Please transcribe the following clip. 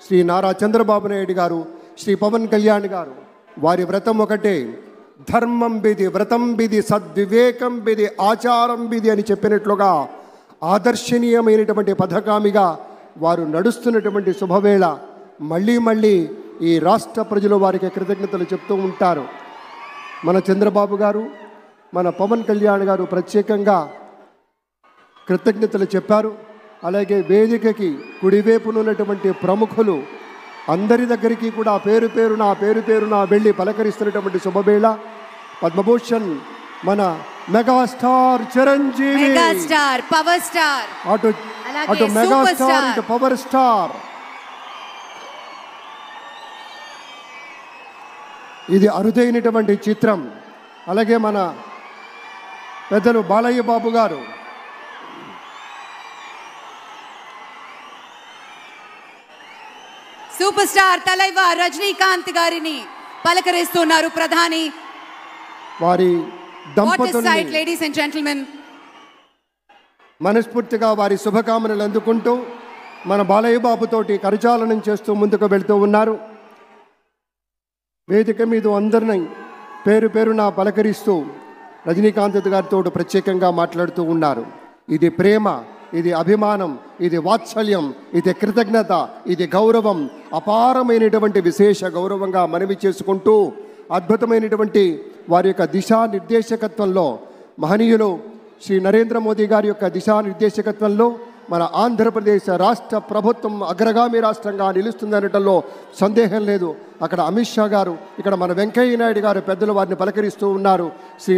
శ్రీ నారా చంద్రబాబు నాయుడు గారు, శ్రీ పవన్ కళ్యాణ్ గారు, వారి వ్రతం ఒకటే, ధర్మం బిది, వ్రతం బిది, సద్వివేకం బిది, ఆచారం బిది అని చెప్పినట్లుగా ఆదర్శనీయమైనటువంటి పథకామిగా వారు నడుస్తున్నటువంటి శుభవేళ మళ్ళీ మళ్ళీ ఈ రాష్ట్ర ప్రజలు వారికి కృతజ్ఞతలు చెప్తూ ఉంటారు. మన చంద్రబాబు గారు, మన పవన్ కళ్యాణ్ గారు ప్రత్యేకంగా కృతజ్ఞతలు చెప్పారు. అలాగే వేదికకి కుడివైపునున్నటువంటి ప్రముఖులు అందరి దగ్గరికి కూడా పేరు పేరున వెళ్ళి పలకరిస్తున్నటువంటి శుభవేళ పద్మభూషణ్ మన megastar Chiranjeevi, megastar power star, అటు మెగాస్టార్ ఇటు పవర్ స్టార్. ఇది అరుదైనటువంటి చిత్రం. అలాగే మన పెద్దలు బాలయ్య బాబు గారు, సూపర్ స్టార్ తలైవర్ రజనీకాంత్ గారిని పలకరిస్తున్నారు ప్రధాని. వారి దంపతుల్ని లేడీస్ అండ్ జెంటిల్మెన్ మనస్ఫూర్తిగా వారి శుభకామనలు అందుకుంటూ మన బాలయ్య బాబుతోటి కరచాలనం చేస్తూ ముందుకు వెళ్తూ ఉన్నారు. వేదిక మీద అందరినీ పేరున పలకరిస్తూ రజనీకాంత్ గారితో ప్రత్యేకంగా మాట్లాడుతూ ఉన్నారు. ఇది ప్రేమ, ఇది అభిమానం, ఇది వాత్సల్యం, ఇది కృతజ్ఞత, ఇది గౌరవం, అపారమైనటువంటి విశేష గౌరవంగా మనవి చేసుకుంటూ అద్భుతమైనటువంటి వారి యొక్క దిశానిర్దేశకత్వంలో మహనీయులు శ్రీ నరేంద్ర మోదీ గారి యొక్క దిశానిర్దేశకత్వంలో మన ఆంధ్రప్రదేశ్ రాష్ట్ర ప్రభుత్వం అగ్రగామి రాష్ట్రంగా నిలుస్తుందనటంలో సందేహం లేదు. అక్కడ అమిత్ షా గారు, ఇక్కడ మన వెంకయ్య నాయుడు గారు పెద్దలు వారిని పలకరిస్తూ ఉన్నారు. శ్రీ